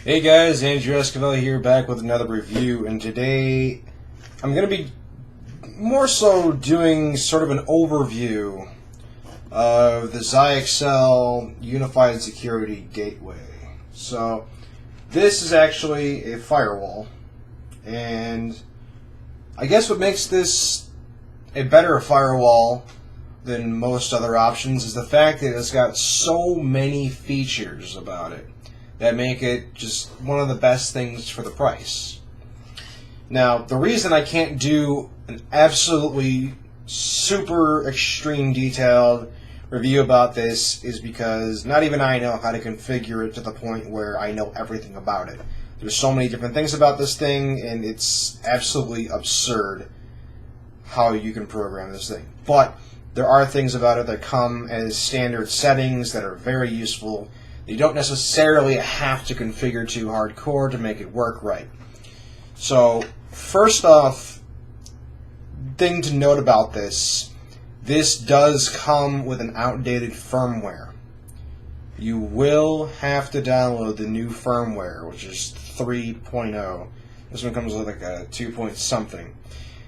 Hey guys, Andrew Esquivel here, back with another review, and today I'm going to be more so doing sort of an overview of the ZyXEL Unified Security Gateway. So this is actually a firewall, and I guess what makes this a better firewall than most other options is the fact that it's got so many features about it that make it just one of the best things for the price. Now, the reason I can't do an absolutely super extreme detailed review about this is because not even I know how to configure it to the point where I know everything about it. There's so many different things about this thing, and it's absolutely absurd how you can program this thing. But there are things about it that come as standard settings that are very useful. You don't necessarily have to configure too hardcore to make it work right. So, first off, thing to note about this does come with an outdated firmware. You will have to download the new firmware, which is 3.0. This one comes with like a 2 point something.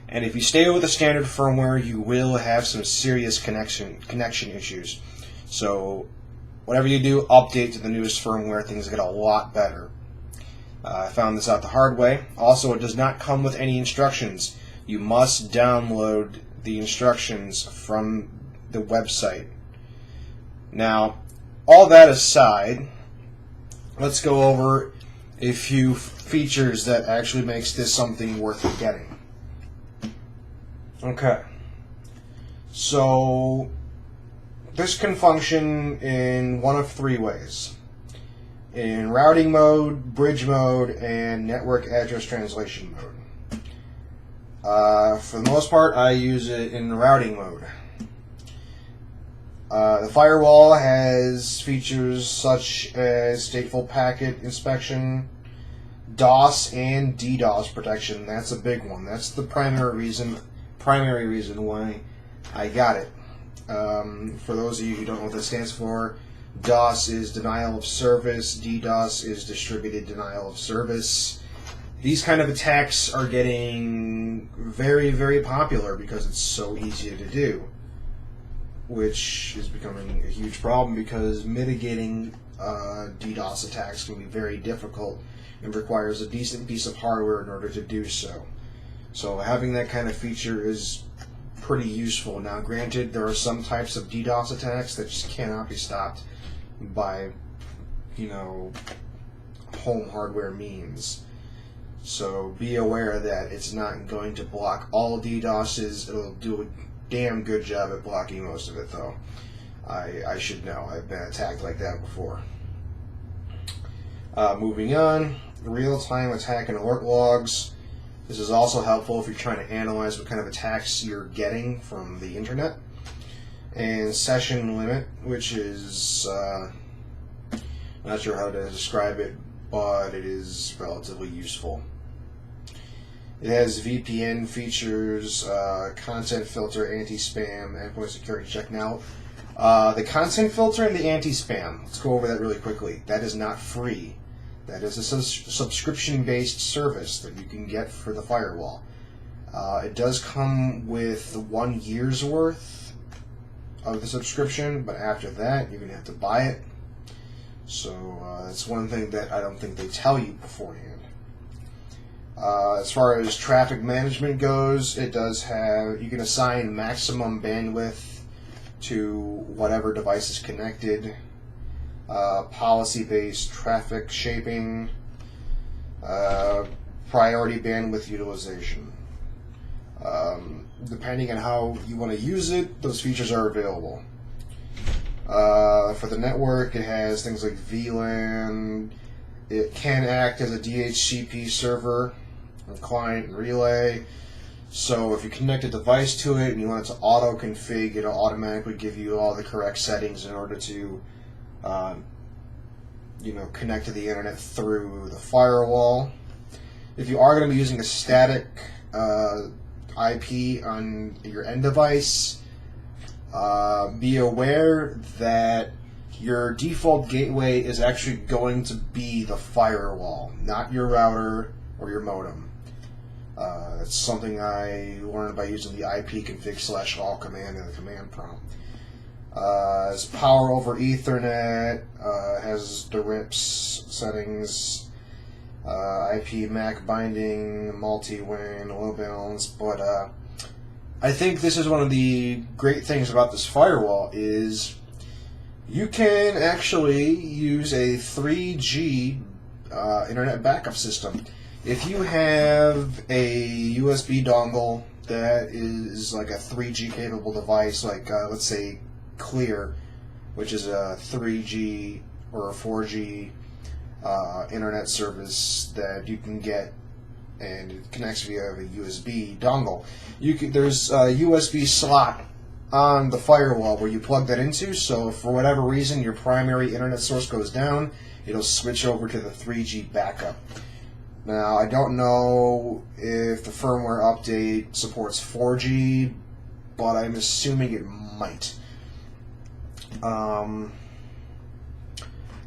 And if you stay with the standard firmware, you will have some serious connection issues. So whatever you do, update to the newest firmware, things get a lot better. I found this out the hard way. Also, it does not come with any instructions. You must download the instructions from the website. Now, all that aside, let's go over a few features that actually makes this something worth getting. Okay. So this can function in one of three ways: in routing mode, bridge mode, and network address translation mode. For the most part, I use it in routing mode. The firewall has features such as stateful packet inspection, DOS and DDoS protection. That's a big one. That's the primary reason why I got it. For those of you who don't know what this stands for, DOS is denial of service, DDoS is distributed denial of service. These kind of attacks are getting very, very popular because it's so easy to do, which is becoming a huge problem because mitigating DDoS attacks can be very difficult and requires a decent piece of hardware in order to do so. So having that kind of feature is pretty useful. Now, granted, there are some types of DDoS attacks that just cannot be stopped by, home hardware means. So be aware that it's not going to block all DDoSes. It'll do a damn good job at blocking most of it, though. I should know. I've been attacked like that before. Moving on, real-time attack and alert logs. This is also helpful if you're trying to analyze what kind of attacks you're getting from the internet. And session limit, which is, not sure how to describe it, but it is relatively useful. It has VPN features, content filter, anti-spam, endpoint security check. Now, the content filter and the anti-spam, let's go over that really quickly. That is not free. That is a subscription-based service that you can get for the firewall. It does come with 1 year's worth of the subscription, but after that, you're going to have to buy it. So that's one thing that I don't think they tell you beforehand. As far as traffic management goes, it does have, you can assign maximum bandwidth to whatever device is connected. Policy-based traffic shaping, priority bandwidth utilization. Depending on how you want to use it, those features are available. For the network, it has things like VLAN. It can act as a DHCP server, a client and relay. So if you connect a device to it and you want it to auto-config, it'll automatically give you all the correct settings in order to connect to the internet through the firewall. If you are going to be using a static IP on your end device, be aware that your default gateway is actually going to be the firewall, not your router or your modem. That's something I learned by using the ipconfig/all command in the command prompt. It's power over Ethernet, has the RIPS settings, IP MAC binding, multi-win, load balance, but I think this is one of the great things about this firewall is you can actually use a 3G internet backup system. If you have a USB dongle that is like a 3G capable device, like let's say Clear, which is a 3G or a 4G internet service that you can get, and it connects via a USB dongle. There's a USB slot on the firewall where you plug that into, so if for whatever reason your primary internet source goes down, it'll switch over to the 3G backup. Now, I don't know if the firmware update supports 4G, but I'm assuming it might.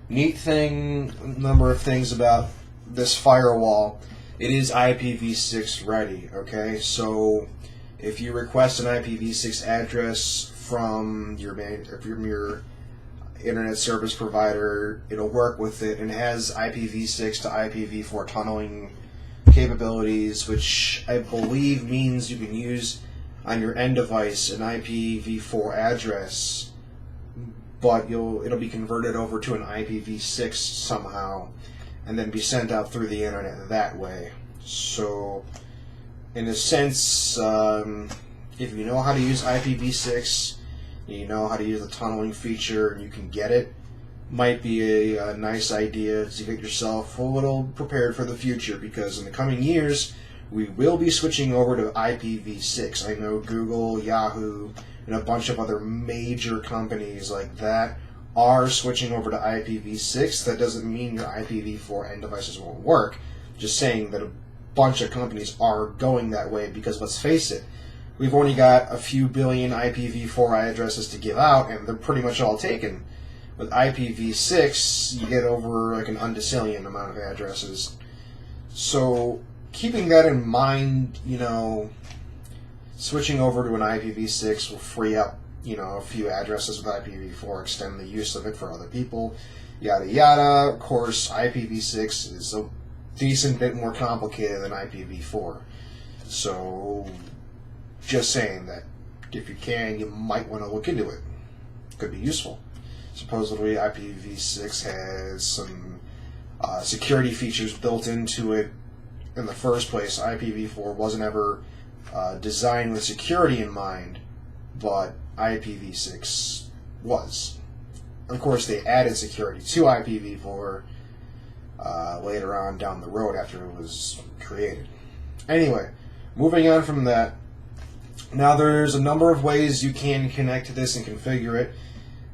Neat number of things about this firewall. It is IPv6 ready, okay? So if you request an IPv6 address from your internet service provider, it'll work with it, and it has IPv6 to IPv4 tunneling capabilities, which I believe means you can use on your end device an IPv4 address, but it'll be converted over to an IPv6 somehow, and then be sent out through the internet that way. So, in a sense, if you know how to use IPv6, you know how to use the tunneling feature, and you can get it, might be a nice idea to get yourself a little prepared for the future, because in the coming years, we will be switching over to IPv6. I know Google, Yahoo, and a bunch of other major companies like that are switching over to IPv6. That doesn't mean your IPv4 end devices won't work. Just saying that a bunch of companies are going that way, because let's face it, we've only got a few billion IPv4 addresses to give out, and they're pretty much all taken. With IPv6, you get over like an undecillion amount of addresses. So, keeping that in mind, switching over to an IPv6 will free up, a few addresses with IPv4, extend the use of it for other people, yada yada. Of course, IPv6 is a decent bit more complicated than IPv4. So, just saying that if you can, you might want to look into it. Could be useful. Supposedly, IPv6 has some security features built into it in the first place. IPv4 wasn't ever designed with security in mind, but IPv6 was. Of course, they added security to IPv4 later on down the road after it was created. Anyway, moving on from that, now there's a number of ways you can connect to this and configure it.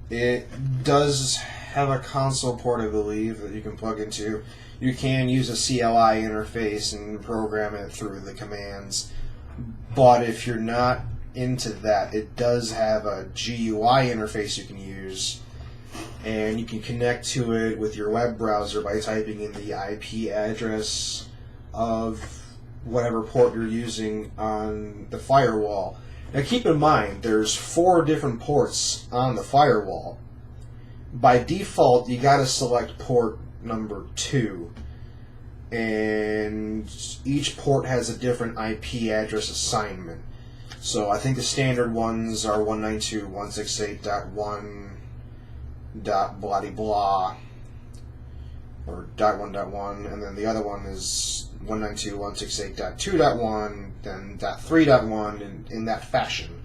It does have a console port, I believe, that you can plug into. You can use a CLI interface and program it through the commands. But if you're not into that, it does have a GUI interface you can use, and you can connect to it with your web browser by typing in the IP address of whatever port you're using on the firewall. Now keep in mind, there's 4 different ports on the firewall. By default, you gotta select port number 2, and each port has a different IP address assignment. So I think the standard ones are 192.168.1.blah or .1.1, and then the other one is 192.168.2.1, then .3.1, in that fashion.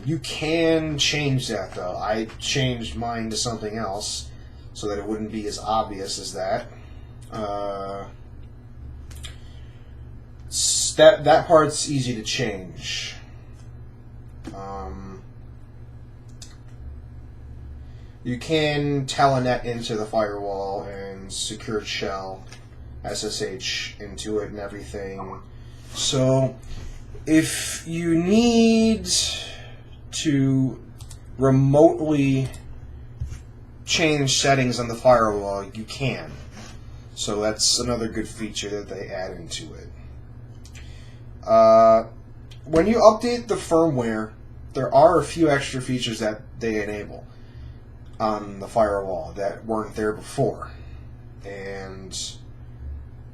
You can change that, though. I changed mine to something else so that it wouldn't be as obvious as that. That part's easy to change. You can telnet into the firewall and secured shell SSH into it and everything. So if you need to remotely change settings on the firewall, you can. So that's another good feature that they add into it. When you update the firmware, there are a few extra features that they enable on the firewall that weren't there before. And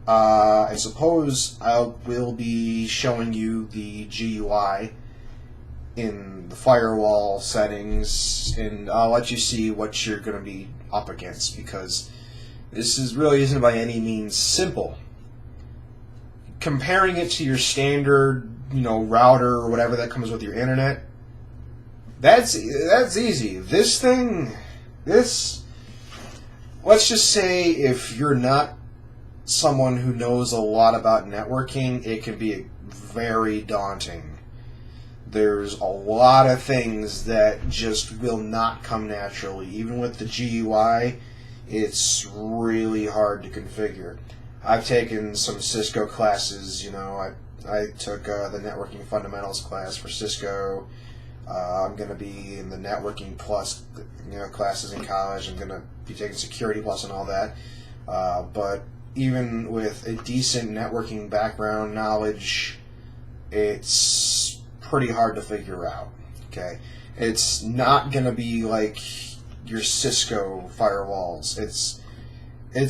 I suppose I will be showing you the GUI in the firewall settings, and I'll let you see what you're going to be up against, because this really isn't by any means simple. Comparing it to your standard, router or whatever that comes with your internet, that's easy. Let's just say if you're not someone who knows a lot about networking, it can be very daunting. There's a lot of things that just will not come naturally. Even with the GUI, it's really hard to configure. I've taken some Cisco classes. I took the Networking Fundamentals class for Cisco. I'm going to be in the Networking Plus classes in college. I'm going to be taking Security Plus and all that. But even with a decent networking background knowledge, it's pretty hard to figure out. Okay, it's not going to be like your Cisco firewalls. It's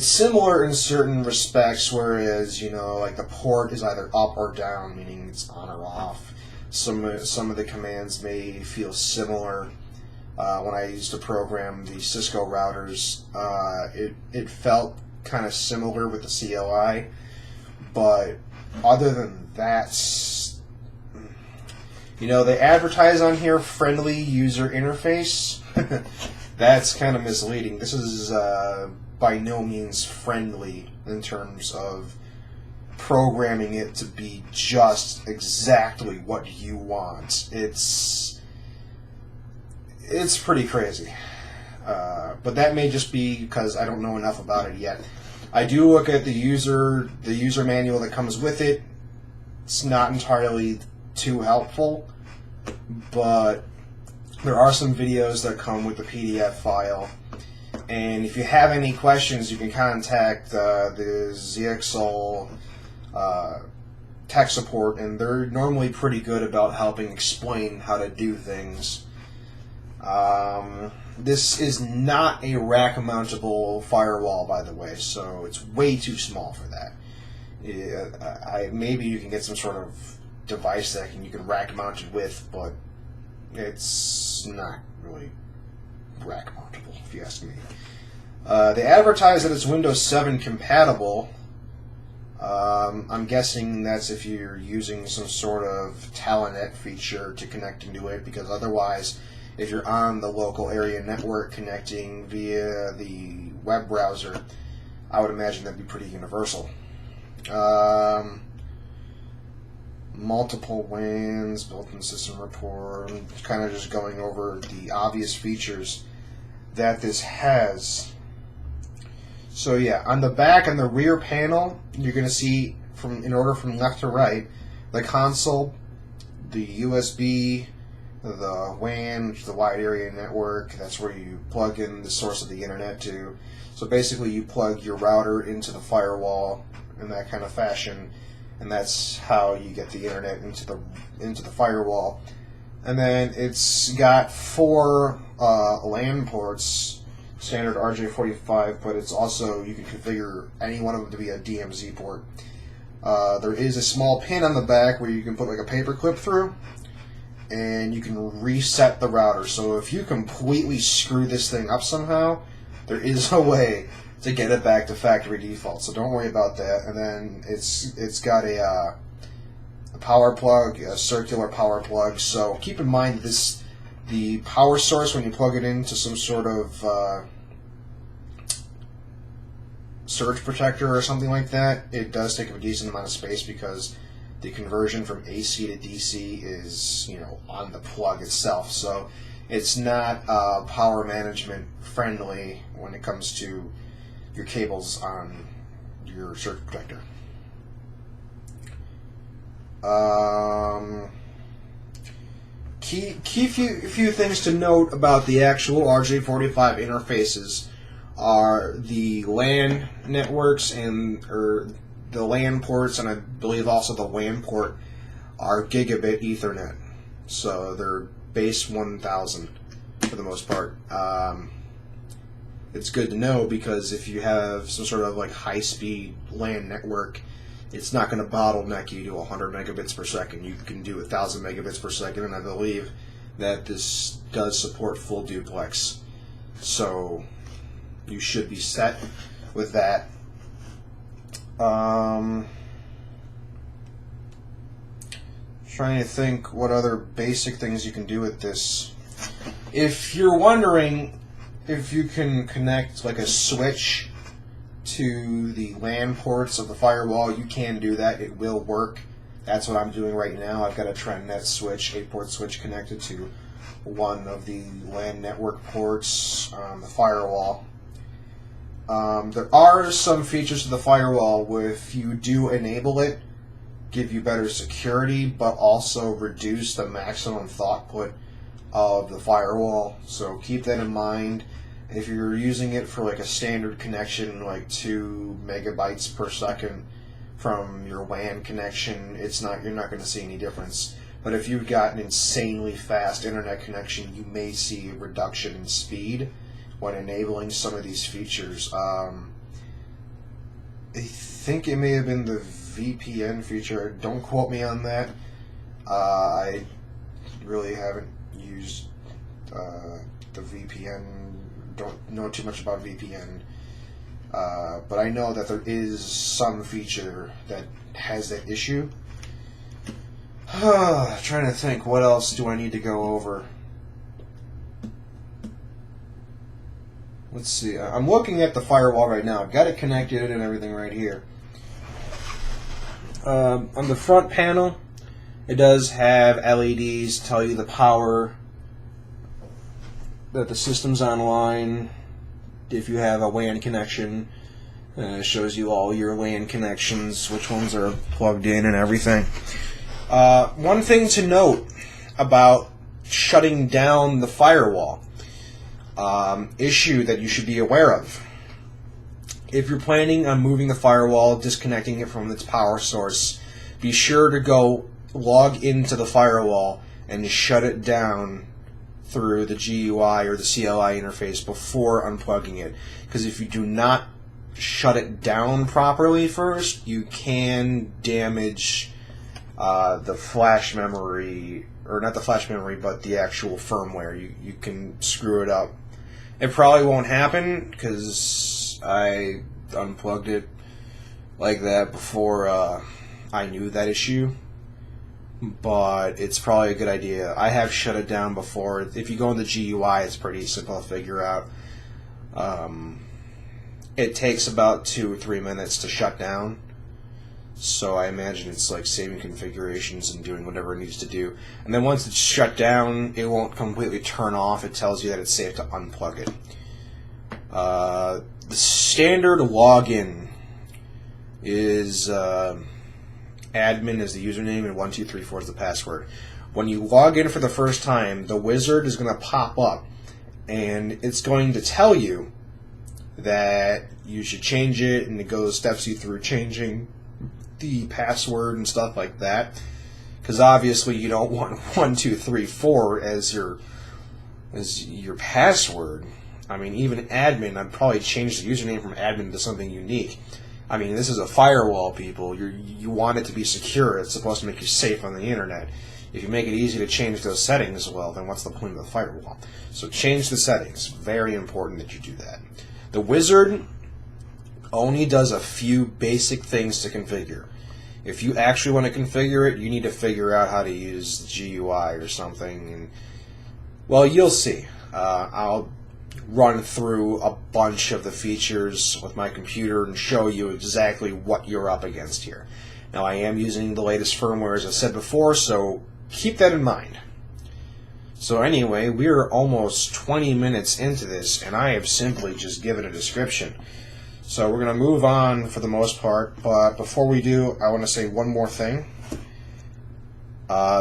similar in certain respects, whereas like the port is either up or down, meaning it's on or off. Some of the commands may feel similar. When I used to program the Cisco routers, it felt kind of similar with the CLI, but other than that, they advertise on here friendly user interface. That's kind of misleading. This is by no means friendly in terms of programming it to be just exactly what you want. It's pretty crazy. But that may just be because I don't know enough about it yet. I do look at the user manual that comes with it. It's not entirely too helpful, but there are some videos that come with the PDF file. And if you have any questions, you can contact the ZyXEL tech support, and they're normally pretty good about helping explain how to do things. This is not a rack-mountable firewall, by the way, so it's way too small for that. Maybe you can get some sort of device that you can rack mount it with, but it's not really rack-mountable, if you ask me. They advertise that it's Windows 7 compatible. I'm guessing that's if you're using some sort of Telnet feature to connect into it, because otherwise, if you're on the local area network connecting via the web browser, I would imagine that'd be pretty universal. Multiple WANs, built-in system report. I'm kind of just going over the obvious features that this has. So yeah, on the back and the rear panel, you're going to see, in order from left to right, the console, the USB, the WAN, which is the wide area network. That's where you plug in the source of the internet to. So basically, you plug your router into the firewall in that kind of fashion, and that's how you get the internet into the firewall. And then it's got 4 LAN ports, standard RJ45, but it's also, you can configure any one of them to be a DMZ port. There is a small pin on the back where you can put like a paper clip through, and you can reset the router. So if you completely screw this thing up somehow, there is a way to get it back to factory default. So don't worry about that. And then it's got a power plug, a circular power plug. So keep in mind the power source, when you plug it into some sort of surge protector or something like that, it does take up a decent amount of space, because the conversion from AC to DC is, on the plug itself. So it's not power management friendly when it comes to your cables on your surge protector. Key few things to note about the actual RJ45 interfaces are the LAN networks or the LAN ports, and I believe also the WAN port are gigabit Ethernet. So they're base 1000 for the most part. It's good to know because if you have some sort of like high-speed LAN network, it's not going to bottleneck you to 100 megabits per second. You can do 1,000 megabits per second, and I believe that this does support full duplex. So you should be set with that. Trying to think what other basic things you can do with this. If you're wondering if you can connect like a switch to the LAN ports of the firewall, you can do that. It will work. That's what I'm doing right now. I've got a TrendNet switch, 8-port switch connected to one of the LAN network ports on the firewall. There are some features to the firewall where if you do enable it, give you better security, but also reduce the maximum throughput of the firewall. So keep that in mind. If you're using it for like a standard connection, like 2 megabytes per second from your WAN connection, you're not going to see any difference. But if you've got an insanely fast internet connection, you may see a reduction in speed when enabling some of these features. I think it may have been the VPN feature. Don't quote me on that. I really haven't used the VPN. Don't know too much about VPN, but I know that there is some feature that has that issue. Trying to think, what else do I need to go over? Let's see. I'm looking at the firewall right now. I've got it connected and everything right here. On the front panel, it does have LEDs to tell you the power, that the system's online. If you have a WAN connection, it shows you all your LAN connections, which ones are plugged in and everything. One thing to note about shutting down the firewall, issue that you should be aware of. If you're planning on moving the firewall, disconnecting it from its power source, be sure to go log into the firewall and shut it down through the GUI or the CLI interface before unplugging it. Because if you do not shut it down properly first, you can damage the flash memory, or not the flash memory, but the actual firmware. You can screw it up. It probably won't happen because I unplugged it like that before I knew that issue. But it's probably a good idea. I have shut it down before. If you go in the GUI, it's pretty simple to figure out. It takes about 2 or 3 minutes to shut down. So I imagine it's like saving configurations and doing whatever it needs to do. And then once it's shut down, it won't completely turn off. It tells you that it's safe to unplug it. The standard login is admin is the username and 1234 is the password. When you log in for the first time, the wizard is going to pop up and it's going to tell you that you should change it, and it steps you through changing the password and stuff like that, because obviously you don't want 1234 as your password. I mean, even admin, I'd probably change the username from admin to something unique. I mean, this is a firewall, people. You want it to be secure. It's supposed to make you safe on the internet. If you make it easy to change those settings, well, then what's the point of the firewall? So change the settings. Very important that you do that. The wizard only does a few basic things to configure. If you actually want to configure it, you need to figure out how to use the GUI or something. And, well, you'll see. I'll run through a bunch of the features with my computer and show you exactly what you're up against here. Now, I am using the latest firmware, as I said before, so keep that in mind. So anyway, we're almost 20 minutes into this, and I have simply just given a description. So we're going to move on for the most part, but before we do, I want to say one more thing.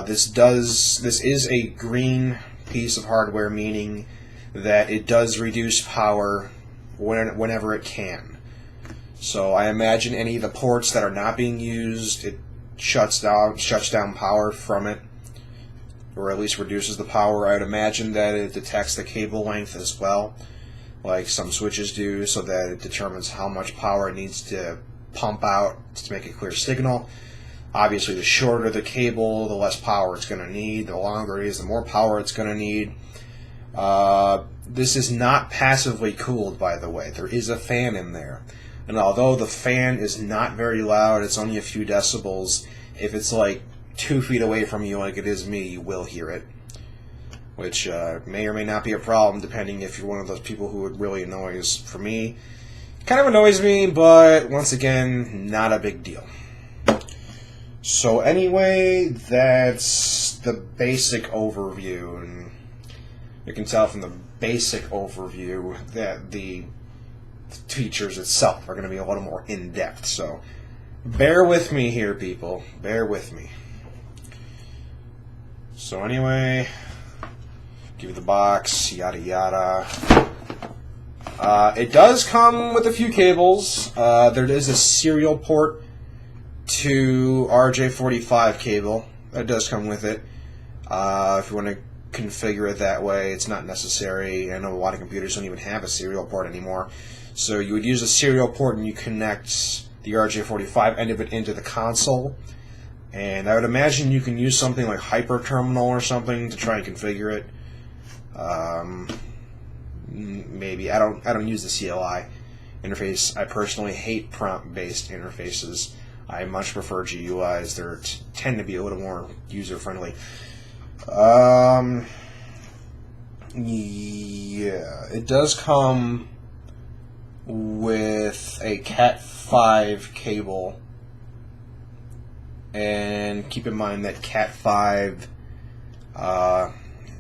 This is a green piece of hardware, meaning that it does reduce power whenever it can. So I imagine any of the ports that are not being used, it shuts down power from it, or at least reduces the power. I would imagine that it detects the cable length as well, like some switches do, so that it determines how much power it needs to pump out to make a clear signal. Obviously, the shorter the cable, the less power it's going to need. The longer it is, the more power it's going to need. This is not passively cooled, by the way. There is a fan in there. And although the fan is not very loud, it's only a few decibels, if it's like 2 feet away from you like it is me, you will hear it. Which may or may not be a problem, depending if you're one of those people who it really annoys. For me, it kind of annoys me, but once again, not a big deal. So anyway, that's the basic overview, and you can tell from the basic overview that the features itself are going to be a little more in-depth. So bear with me here, people. Bear with me. So anyway, give you the box, yada yada. It does come with a few cables. There is a serial port to RJ45 cable that does come with it. If you want to configure it that way, it's not necessary. I know a lot of computers don't even have a serial port anymore. So you would use a serial port and you connect the RJ45 end of it into the console. And I would imagine you can use something like Hyper-Terminal or something to try and configure it. Maybe I don't use the CLI interface. I personally hate prompt-based interfaces. I much prefer GUIs. They tend to be a little more user-friendly. Yeah, it does come with a Cat5 cable, and keep in mind that Cat5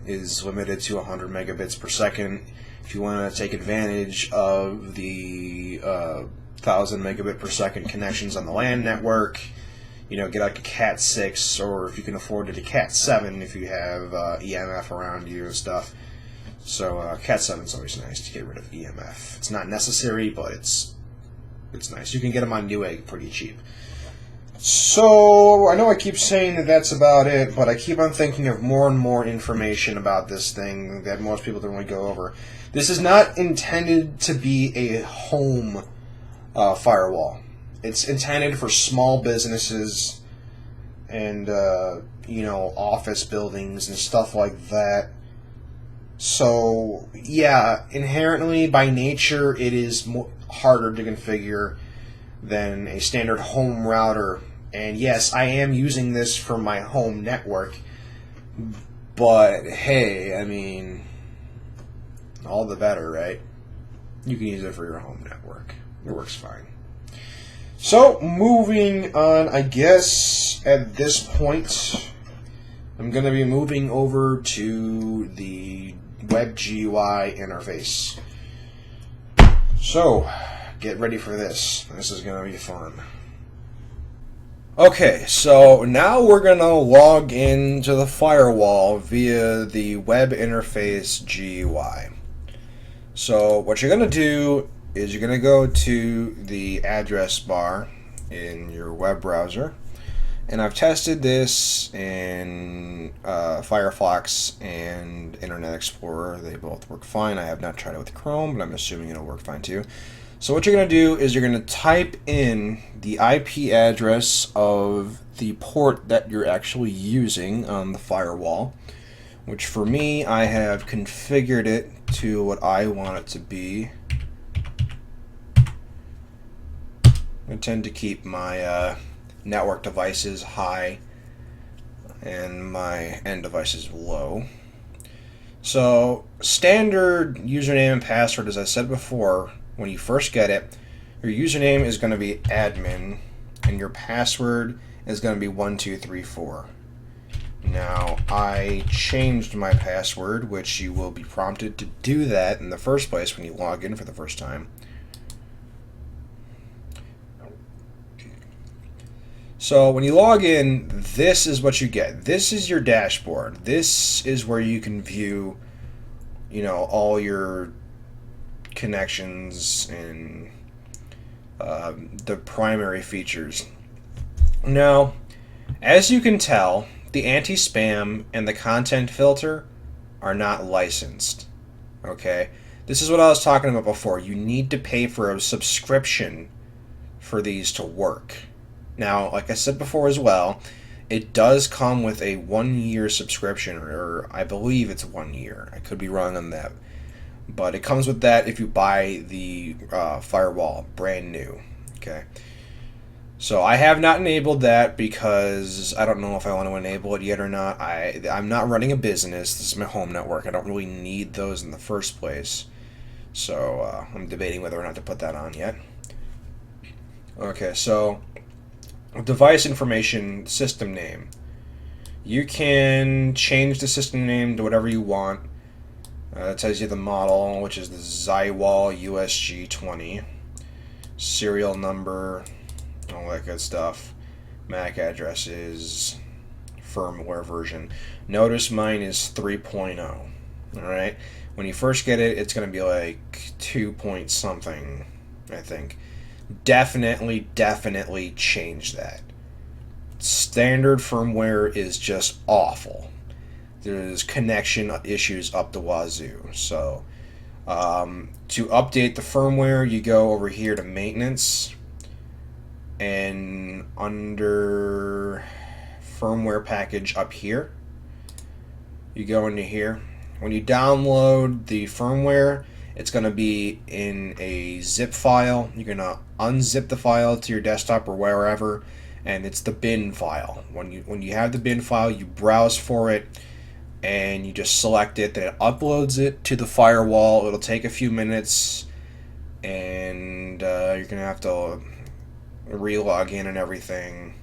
is limited to 100 megabits per second. If you want to take advantage of the 1000 megabit per second connections on the LAN network, you know, get like a Cat6, or if you can afford it, a Cat7 if you have EMF around you and stuff. So Cat7 is always nice to get rid of EMF. It's not necessary, but it's nice. You can get them on Newegg pretty cheap. So I know I keep saying that that's about it, but I keep on thinking of more and more information about this thing that most people don't really go over. This is not intended to be a home firewall. It's intended for small businesses and you know, office buildings and stuff like that. So yeah, inherently by nature it is harder to configure than a standard home router. And yes, I am using this for my home network, but hey, I mean, all the better, right? You can use it for your home network. It works fine. So, moving on, I guess at this point, I'm going to be moving over to the web GUI interface. So, get ready for this. This is going to be fun. Okay, so now we're going to log into the firewall via the web interface GUI. So what you're going to do is you're going to go to the address bar in your web browser. And I've tested this in Firefox and Internet Explorer. They both work fine. I have not tried it with Chrome, but I'm assuming it'll work fine too. So what you're going to do is you're going to type in the IP address of the port that you're actually using on the firewall, which for me, I have configured it to what I want it to be. I tend to keep my network devices high and my end devices low. So standard username and password, as I said before, when you first get it, your username is going to be admin and your password is going to be 1234. Now, I changed my password, which you will be prompted to do that in the first place when you log in for the first time. So when you log in, this is what you get. This is your dashboard. This is where you can view, all your connections and the primary features. Now, as you can tell, the anti-spam and the content filter are not licensed. Okay? This is what I was talking about before. You need to pay for a subscription for these to work. Now, like I said before as well, it does come with a 1-year subscription, or I believe it's 1 year. I could be wrong on that. But it comes with that if you buy the Firewall brand new. Okay. So I have not enabled that because I don't know if I want to enable it yet or not. I'm not running a business. This is my home network. I don't really need those in the first place. So I'm debating whether or not to put that on yet. Okay, so device information, system name. You can change the system name to whatever you want. It tells you the model, which is the ZyWALL ZWUSG20. Serial number, all that good stuff. MAC addresses, firmware version. Notice mine is 3.0. Alright? When you first get it, it's going to be like 2 point something, I think. Definitely change that. Standard firmware is just awful. There's connection issues up the wazoo. So to update the firmware, you go over here to maintenance, and under firmware package up here, you go into here. When you download the firmware, it's going to be in a zip file. You're going to unzip the file to your desktop or wherever, and it's the bin file. When you have the bin file, you browse for it, and you just select it. Then it uploads it to the Firewall. It'll take a few minutes, and you're going to have to relog in and everything.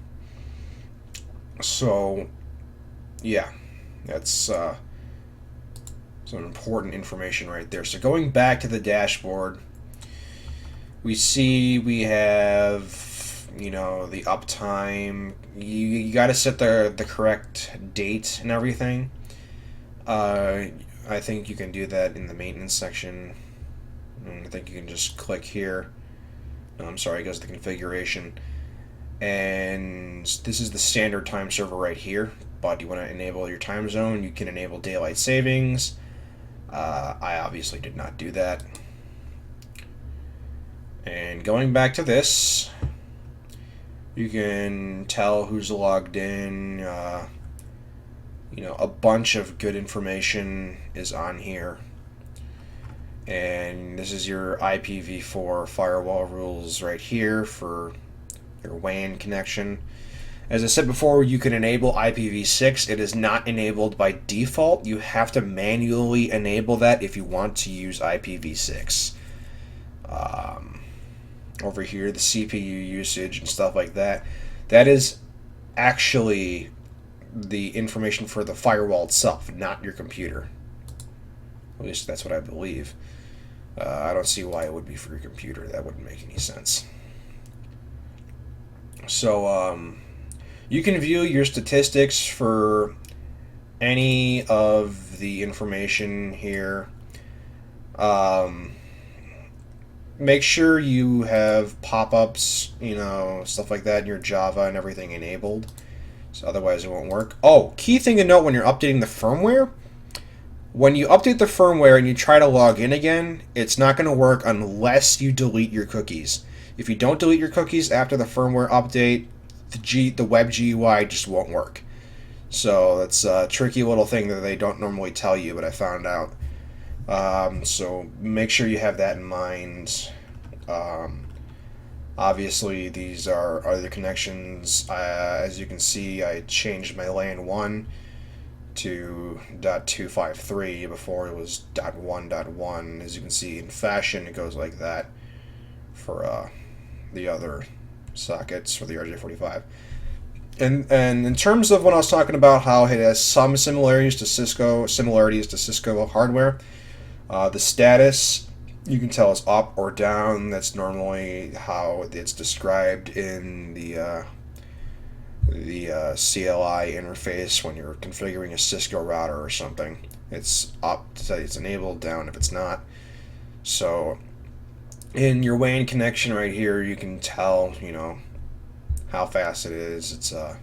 So, yeah, that's some important information right there. So going back to the dashboard, we see we have, the uptime. You got to set the correct date and everything. I think you can do that in the maintenance section. And I think you can just click here. No, I'm sorry, it goes to the configuration. And this is the standard time server right here. But you want to enable your time zone, you can enable daylight savings. I obviously did not do that. And going back to this, you can tell who's logged in. A bunch of good information is on here. And this is your IPv4 firewall rules right here for your WAN connection. As I said before, you can enable IPv6. It is not enabled by default. You have to manually enable that if you want to use IPv6. Over here, the CPU usage and stuff like that. That is actually the information for the firewall itself, not your computer. At least that's what I believe. I don't see why it would be for your computer. That wouldn't make any sense. So, you can view your statistics for any of the information here. Make sure you have pop-ups, stuff like that in your Java and everything enabled. So otherwise it won't work. Oh, key thing to note when you're updating the firmware. When you update the firmware and you try to log in again, it's not going to work unless you delete your cookies. If you don't delete your cookies after the firmware update, the web GUI just won't work. So that's a tricky little thing that they don't normally tell you, but I found out. So make sure you have that in mind. Obviously, these are other connections. As you can see, I changed my LAN 1 to .253. Before it was .1.1. As you can see, in fashion, it goes like that for the other sockets for the RJ45. And in terms of when I was talking about how it has some similarities to Cisco hardware, the status, you can tell is up or down. That's normally how it's described in the the CLI interface when you're configuring a Cisco router or something. It's up to say it's enabled, down if it's not. So in your WAN connection right here, you can tell, how fast it is. It's a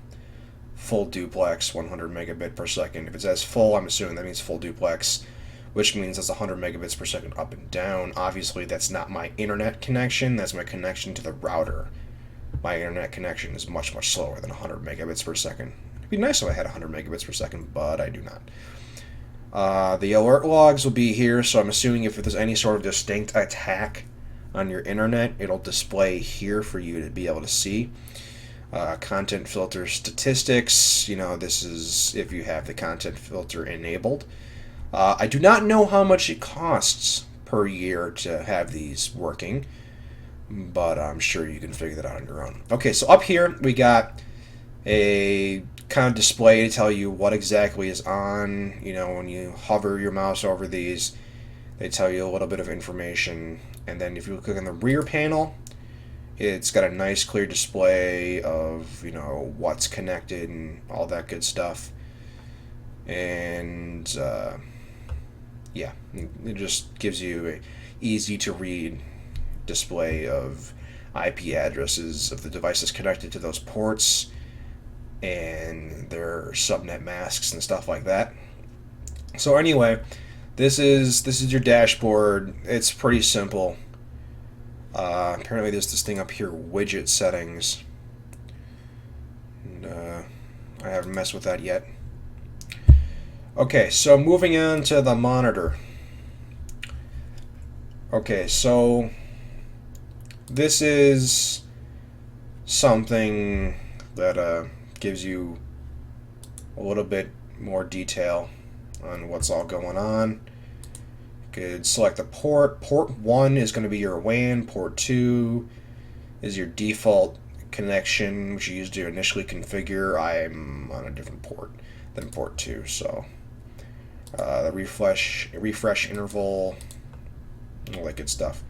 full duplex, 100 megabit per second. If it says full, I'm assuming that means full duplex, which means that's 100 megabits per second up and down. Obviously, that's not my internet connection. That's my connection to the router. My internet connection is much, much slower than 100 megabits per second. It'd be nice if I had 100 megabits per second, but I do not. The alert logs will be here, so I'm assuming if there's any sort of distinct attack on your internet, it'll display here for you to be able to see. Content filter statistics, this is if you have the content filter enabled. I do not know how much it costs per year to have these working, but I'm sure you can figure that out on your own. Okay, so up here we got a kind of display to tell you what exactly is on. When you hover your mouse over these, they tell you a little bit of information. And then if you click on the rear panel, it's got a nice clear display of, what's connected and all that good stuff. And yeah, it just gives you a easy to read display of IP addresses of the devices connected to those ports and their subnet masks and stuff like that. So anyway, this is your dashboard. It's pretty simple. Apparently there's this thing up here, widget settings, and I haven't messed with that yet. Okay, so moving on to the monitor. Okay, so this is something that gives you a little bit more detail on what's all going on. You could select the port. Port 1 is going to be your WAN. Port 2 is your default connection, which you used to initially configure. I'm on a different port than port 2, so the refresh interval, all that good stuff.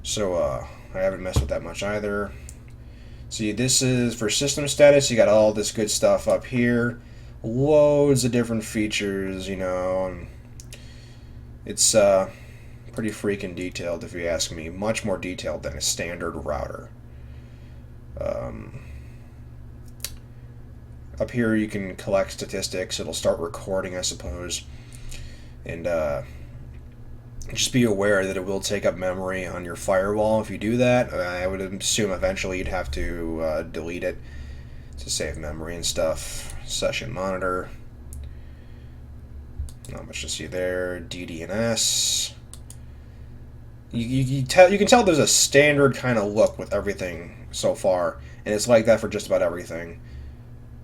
So I haven't messed with that much either. See, this is for system status. You got all this good stuff up here, loads of different features, and it's pretty freaking detailed if you ask me. Much more detailed than a standard router. Up here you can collect statistics. It'll start recording, I suppose, and just be aware that it will take up memory on your firewall if you do that. I would assume eventually you'd have to delete it to save memory and stuff. Session monitor. Not much to see there. DDNS. You can tell there's a standard kind of look with everything so far, and it's like that for just about everything.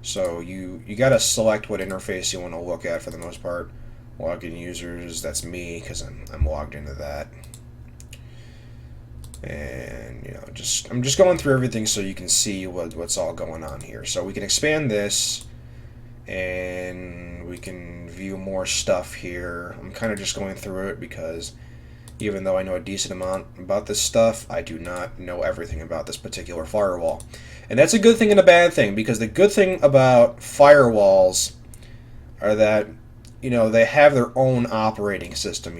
So you got to select what interface you want to look at for the most part. Login users, that's me because I'm logged into that. And I'm just going through everything so you can see what's all going on here. So we can expand this, and we can view more stuff here. I'm kind of just going through it because even though I know a decent amount about this stuff, I do not know everything about this particular firewall. And that's a good thing and a bad thing, because the good thing about firewalls are that they have their own operating system,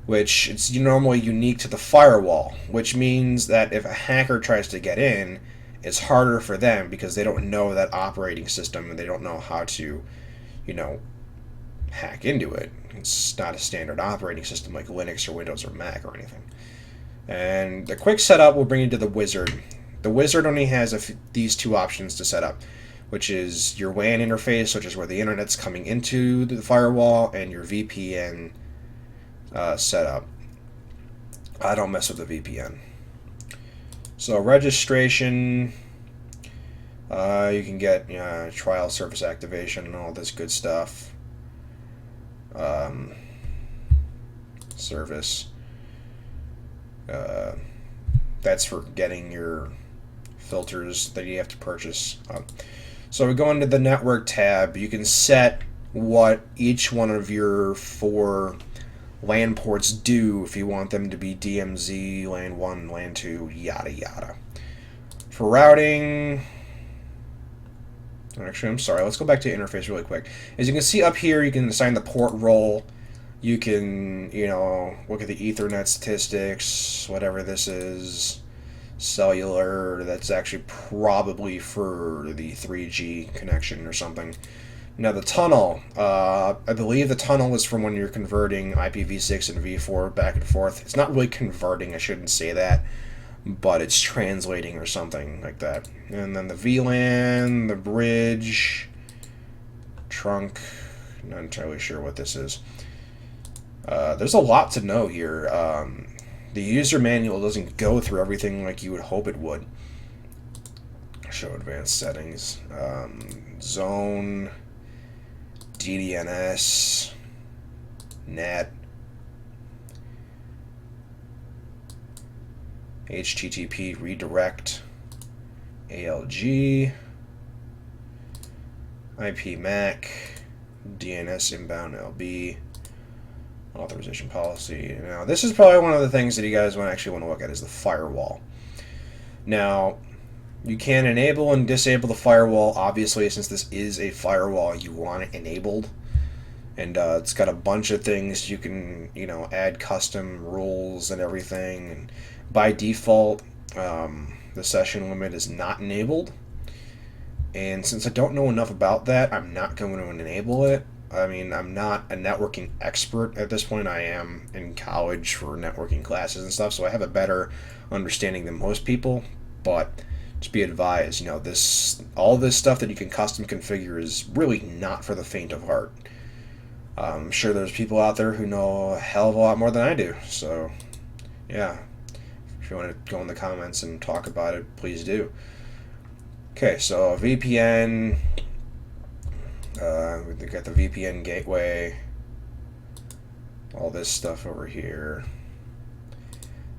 which it's normally unique to the firewall, which means that if a hacker tries to get in, it's harder for them because they don't know that operating system and they don't know how to, hack into it. It's not a standard operating system like Linux or Windows or Mac or anything. And the quick setup will bring you to the wizard. The wizard only has these two options to set up, which is your WAN interface, which is where the internet's coming into the firewall, and your VPN setup. I don't mess with the VPN. So registration, you can get trial service activation and all this good stuff. Service. That's for getting your filters that you have to purchase. So we go into the network tab. You can set what each one of your 4 LAN ports do if you want them to be DMZ, LAN 1, LAN 2, yada yada. For routing, Actually, I'm sorry. Let's go back to interface really quick. As you can see up here, you can assign the port role. You can, look at the Ethernet statistics, whatever this is. Cellular, that's actually probably for the 3G connection or something. Now the tunnel, I believe the tunnel is from when you're converting IPv6 and v4 back and forth. It's not really converting, I shouldn't say that, but it's translating or something like that. And then the VLAN, the bridge, trunk, not entirely sure what this is. There's a lot to know here. The user manual doesn't go through everything like you would hope it would. Show advanced settings. Zone, DDNS, NAT, HTTP redirect, ALG, IP MAC, DNS inbound LB, authorization policy. Now, this is probably one of the things that you guys actually want to look at is the firewall. Now, you can enable and disable the firewall. Obviously, since this is a firewall, you want it enabled. And it's got a bunch of things you can, add custom rules and everything. And by default, the session limit is not enabled. And since I don't know enough about that, I'm not going to enable it. I mean, I'm not a networking expert at this point. I am in college for networking classes and stuff, so I have a better understanding than most people. But just be advised, all this stuff that you can custom configure is really not for the faint of heart. I'm sure there's people out there who know a hell of a lot more than I do. So, yeah, if you want to go in the comments and talk about it, please do. Okay, so VPN. We've got the VPN gateway, all this stuff over here.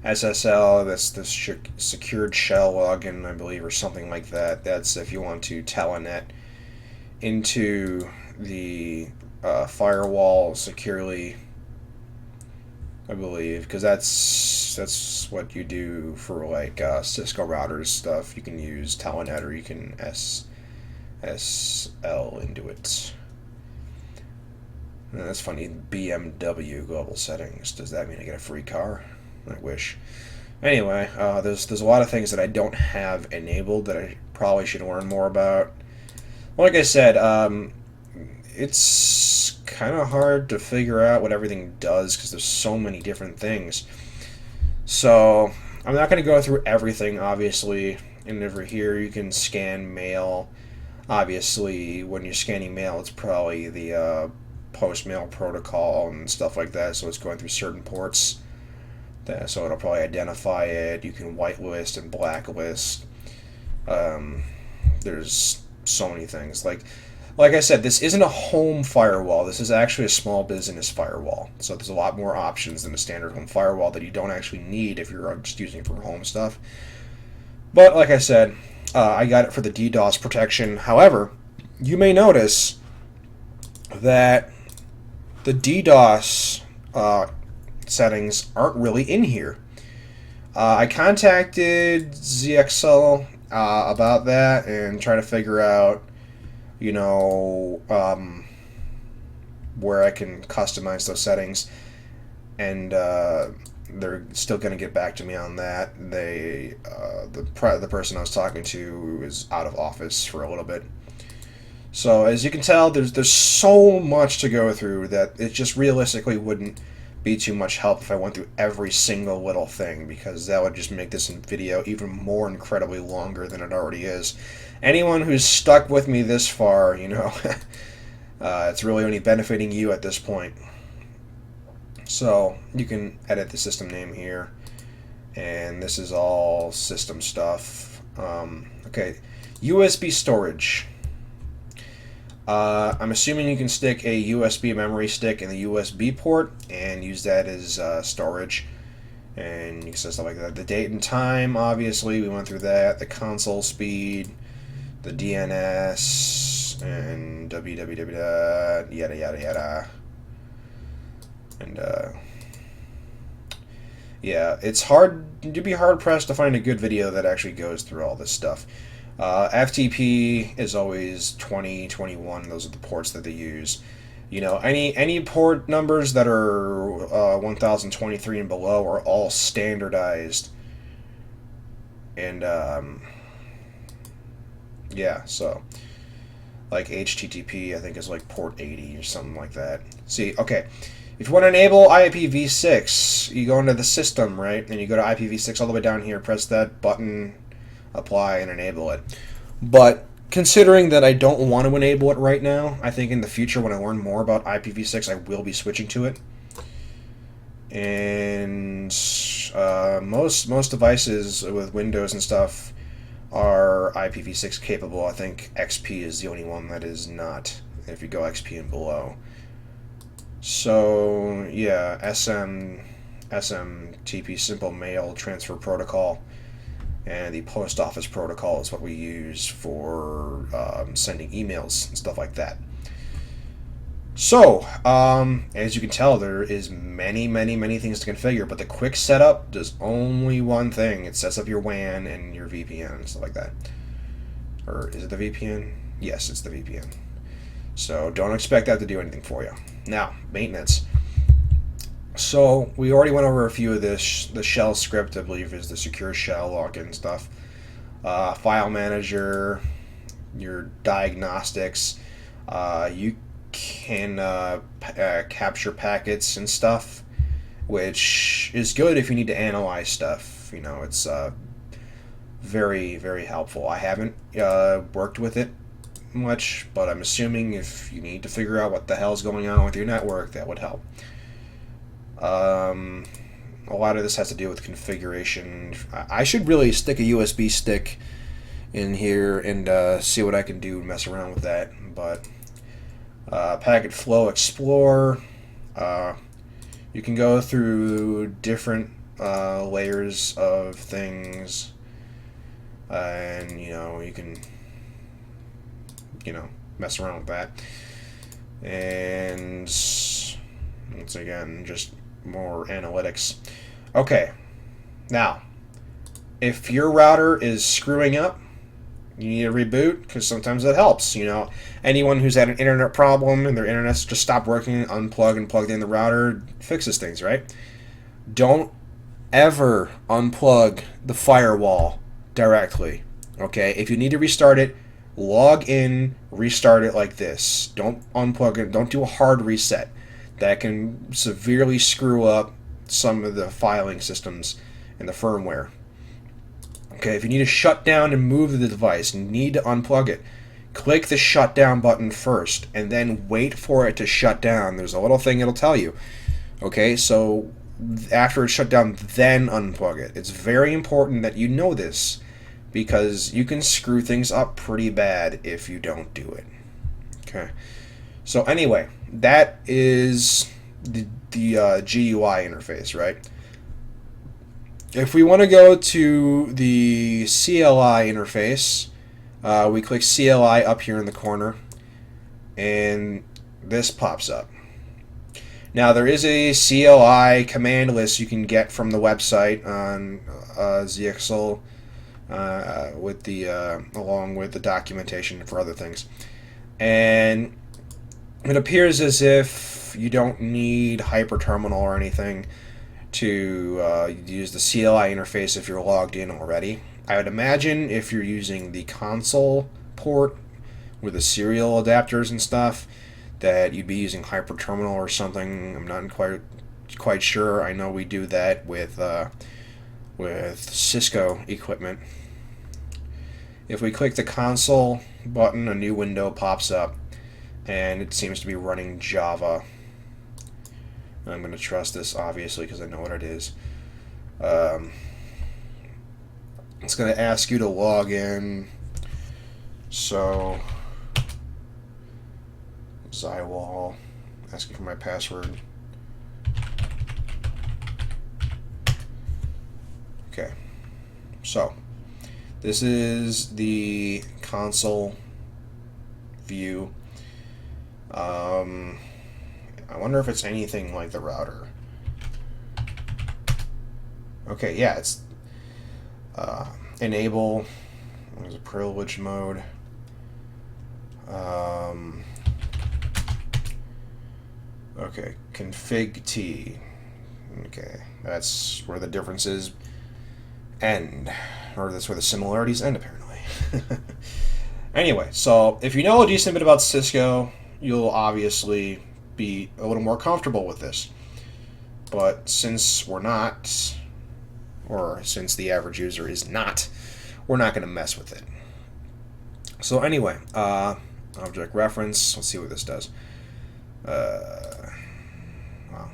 SSL, that's the secured shell login, I believe, or something like that. That's if you want to telnet into the firewall securely, I believe, because that's what you do for like Cisco routers stuff. You can use telnet or you can SL into it. That's funny. BMW global settings. Does that mean I get a free car? I wish. Anyway, there's a lot of things that I don't have enabled that I probably should learn more about. Like I said, it's kind of hard to figure out what everything does because there's so many different things. So I'm not going to go through everything, obviously. And over here you can scan mail. Obviously, when you're scanning mail, it's probably the post-mail protocol and stuff like that, so it's going through certain ports. So it'll probably identify it. You can whitelist and blacklist. There's so many things. Like I said, this isn't a home firewall. This is actually a small business firewall. So there's a lot more options than a standard home firewall that you don't actually need if you're just using it for home stuff. But like I said, I got it for the DDoS protection. However, you may notice that the DDoS settings aren't really in here. I contacted ZyXEL about that and try to figure out, where I can customize those settings, and they're still going to get back to me on that. The person I was talking to is out of office for a little bit. So as you can tell, there's so much to go through that it just realistically wouldn't be too much help if I went through every single little thing, because that would just make this video even more incredibly longer than it already is. Anyone who's stuck with me this far, it's really only benefiting you at this point. So you can edit the system name here, and this is all system stuff. Okay, USB storage. I'm assuming you can stick a USB memory stick in the USB port and use that as storage, and you can set stuff like that. The date and time, obviously, we went through that. The console speed, the DNS, and www, yada yada yada. And yeah, it's hard. You'd be hard pressed to find a good video that actually goes through all this stuff. FTP is always 20, 21. Those are the ports that they use. You know, any port numbers that are 1023 and below are all standardized. And yeah, so like HTTP, I think is like port 80 or something like that. See, okay, if you want to enable IPv6, you go into the system, right, and you go to IPv6 all the way down here, press that button, apply, and enable it. But considering that I don't want to enable it right now, I think in the future when I learn more about IPv6, I will be switching to it. And most devices with Windows and stuff are IPv6 capable. I think XP is the only one that is not, if you go XP and below. So yeah, SMTP, Simple Mail Transfer Protocol, and the Post Office Protocol is what we use for sending emails and stuff like that. So, as you can tell, there is many things to configure, but the quick setup does only one thing. It sets up your WAN and your VPN and stuff like that. Or is it the VPN? Yes, it's the VPN. So don't expect that to do anything for you. Now, maintenance. So we already went over a few of this. The shell script, I believe, is the secure shell login stuff. File manager, your diagnostics. You can capture packets and stuff, which is good if you need to analyze stuff. You know, it's very helpful. I haven't worked with it much, but I'm assuming if you need to figure out what the hell's going on with your network, that would help. A lot of this has to do with configuration. I should really stick a USB stick in here and see what I can do and mess around with that. But Packet Flow Explorer, you can go through different layers of things, and you can mess around with that. And once again, just more analytics. Okay, now if your router is screwing up, you need a reboot, because sometimes that helps. Anyone who's had an internet problem and their internet's just stopped working, unplug and plug in the router, fixes things, right? Don't ever unplug the firewall directly. Okay, if you need to restart it, log in, restart it like this. Don't unplug it. Don't do a hard reset. That can severely screw up some of the filing systems and the firmware. Okay, if you need to shut down and move the device, you need to unplug it. Click the shutdown button first, and then wait for it to shut down. There's a little thing it'll tell you. Okay, so after it's shut down, then unplug it. It's very important that you know this, because you can screw things up pretty bad if you don't do it. Okay, so anyway, that is the GUI interface, right? If we want to go to the CLI interface, we click CLI up here in the corner, and this pops up. Now, there is a CLI command list you can get from the website on ZyXEL, along with the documentation for other things. And it appears as if you don't need hyperterminal or anything to use the CLI interface if you're logged in already. I would imagine if you're using the console port with the serial adapters and stuff, that you'd be using hyperterminal or something. I'm not quite sure. I know we do that with Cisco equipment. If we click the console button, a new window pops up, and it seems to be running Java. I'm going to trust this, obviously, because I know what it is. It's going to ask you to log in. So, ZyWALL, asking for my password. Okay, so this is the console view. I wonder if it's anything like the router. Okay, yeah, it's enable There's a privilege mode. Okay, config T. Okay, that's where the differences end, or that's where the similarities end, apparently. Anyway, so if you know a decent bit about Cisco, you'll obviously be a little more comfortable with this. But since we're not, or since the average user is not, we're not going to mess with it. So anyway, object reference, let's see what this does. Well,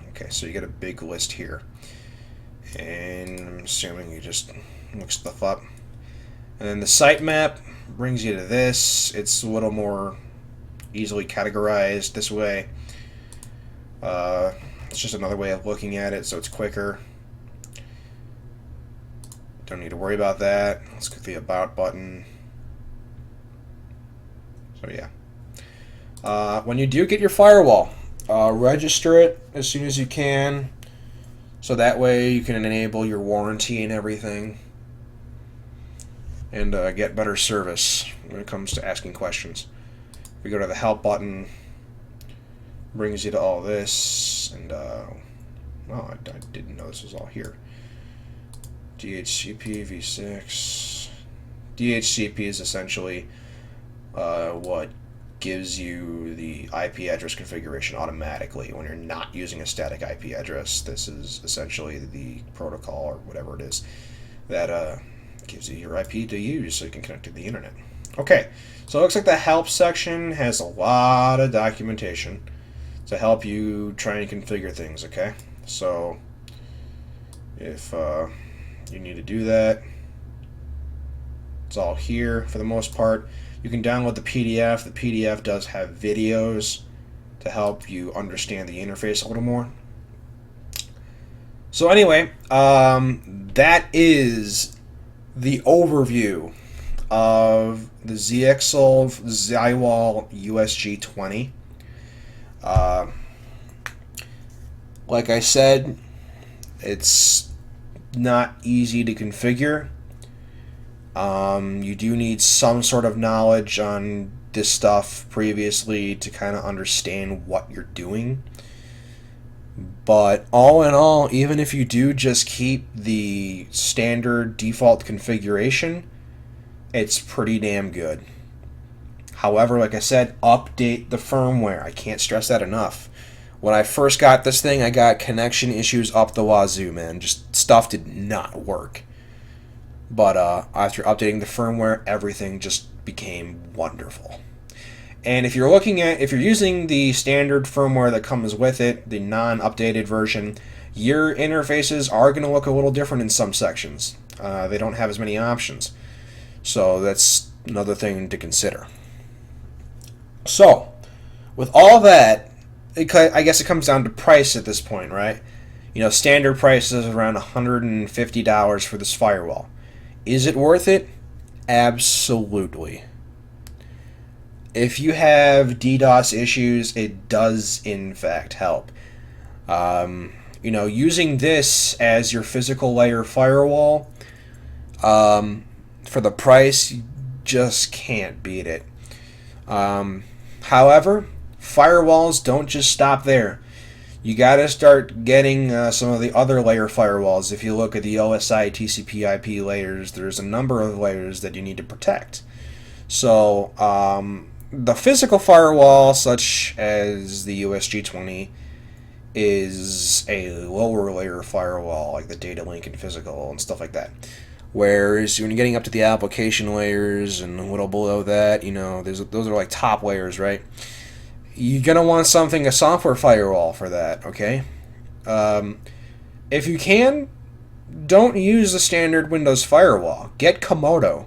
okay, so you get a big list here. And I'm assuming you just look stuff up. And then the sitemap brings you to this. It's a little more easily categorized this way. It's just another way of looking at it, so it's quicker. Don't need to worry about that. Let's click the About button. So yeah. When you do get your firewall, register it as soon as you can, so that way you can enable your warranty and everything, and get better service when it comes to asking questions. We go to the Help button, brings you to all this, and oh, I didn't know this was all here. DHCP v6. DHCP is essentially what gives you the IP address configuration automatically when you're not using a static IP address. This is essentially the protocol, or whatever it is, that gives you your IP to use so you can connect to the internet. Okay, so it looks like the Help section has a lot of documentation to help you try and configure things, okay? So if you need to do that, it's all here for the most part. You can download the PDF. The PDF does have videos to help you understand the interface a little more. So anyway, that is the overview of the ZyXEL ZyWALL ZWUSG20. Like I said, it's not easy to configure. You do need some sort of knowledge on this stuff previously to kind of understand what you're doing. But all in all, even if you do just keep the standard default configuration, it's pretty damn good. However, like I said, update the firmware. I can't stress that enough. When I first got this thing, I got connection issues up the wazoo, man. Just stuff did not work. But after updating the firmware, everything just became wonderful. And if you're using the standard firmware that comes with it, the non-updated version, your interfaces are going to look a little different in some sections. They don't have as many options. So that's another thing to consider. So, with all that, I guess it comes down to price at this point, right? You know, standard price is around $150 for this firewall. Is it worth it? Absolutely. If you have DDoS issues, it does in fact help. You know, using this as your physical layer firewall, for the price, you just can't beat it. However, firewalls don't just stop there. You gotta start getting some of the other layer firewalls. If you look at the OSI, TCP, IP layers, there's a number of layers that you need to protect. So, the physical firewall, such as the USG20, is a lower layer firewall, like the data link and physical and stuff like that. Whereas when you're getting up to the application layers and a little below that, you know, those are like top layers, right? You're going to want a software firewall for that, okay? If you can, don't use the standard Windows firewall. Get Komodo.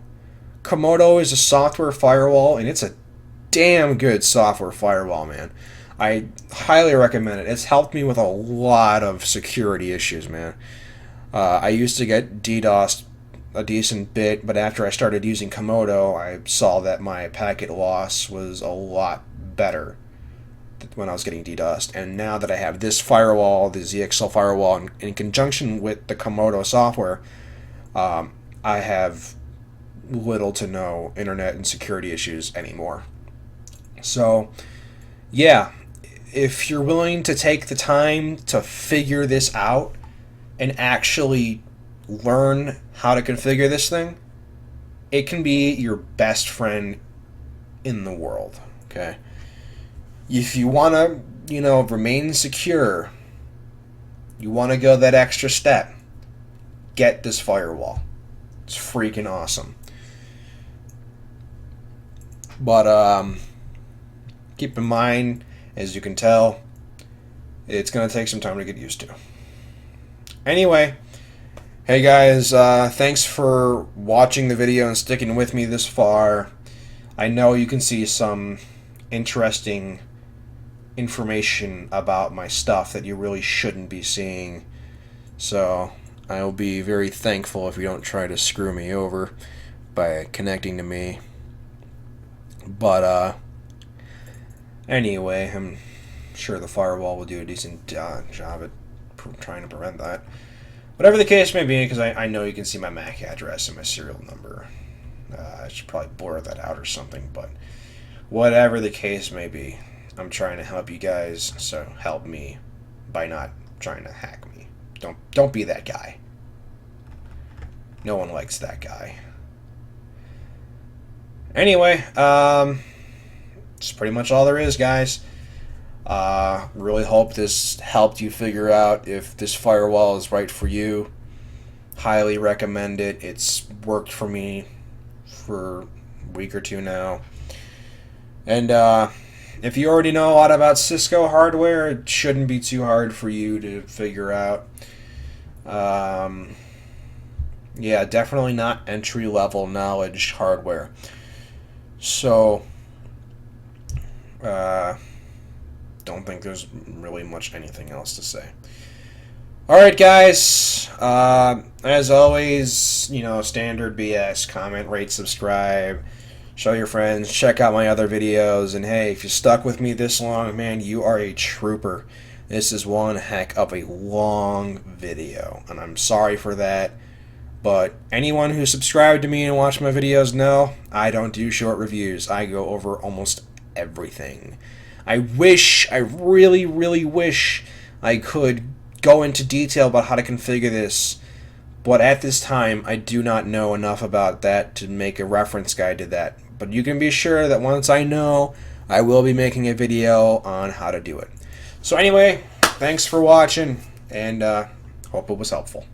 Komodo is a software firewall, and it's a damn good software firewall, man. I highly recommend it. It's helped me with a lot of security issues, man. I used to get DDoSed a decent bit, but after I started using Komodo, I saw that my packet loss was a lot better when I was getting DDoSed. And now that I have this firewall, the ZyXEL firewall, in conjunction with the Komodo software, I have little to no internet and security issues anymore. So, yeah, if you're willing to take the time to figure this out and actually learn how to configure this thing, it can be your best friend in the world, okay? If you want to, remain secure, you want to go that extra step, get this firewall. It's freaking awesome. But keep in mind, as you can tell, it's going to take some time to get used to. Anyway, hey guys, thanks for watching the video and sticking with me this far. I know you can see some interesting information about my stuff that you really shouldn't be seeing, so I'll be very thankful if you don't try to screw me over by connecting to me. But anyway, I'm sure the firewall will do a decent job at trying to prevent that. Whatever the case may be, because I know you can see my MAC address and my serial number. I should probably blur that out or something, but whatever the case may be, I'm trying to help you guys, so help me by not trying to hack me. Don't be that guy. No one likes that guy. Anyway, that's pretty much all there is, guys. Really hope this helped you figure out if this firewall is right for you. Highly recommend it. It's worked for me for a week or two now. And if you already know a lot about Cisco hardware, it shouldn't be too hard for you to figure out. Yeah, definitely not entry-level knowledge hardware. So, don't think there's really much anything else to say. Alright guys, as always, standard BS, comment, rate, subscribe, show your friends, check out my other videos, and hey, if you stuck with me this long, man, you are a trooper. This is one heck of a long video, and I'm sorry for that, but anyone who subscribed to me and watched my videos know I don't do short reviews. I go over almost everything. I really, really wish I could go into detail about how to configure this, but at this time I do not know enough about that to make a reference guide to that. But you can be sure that once I know, I will be making a video on how to do it. So anyway, thanks for watching, and hope it was helpful.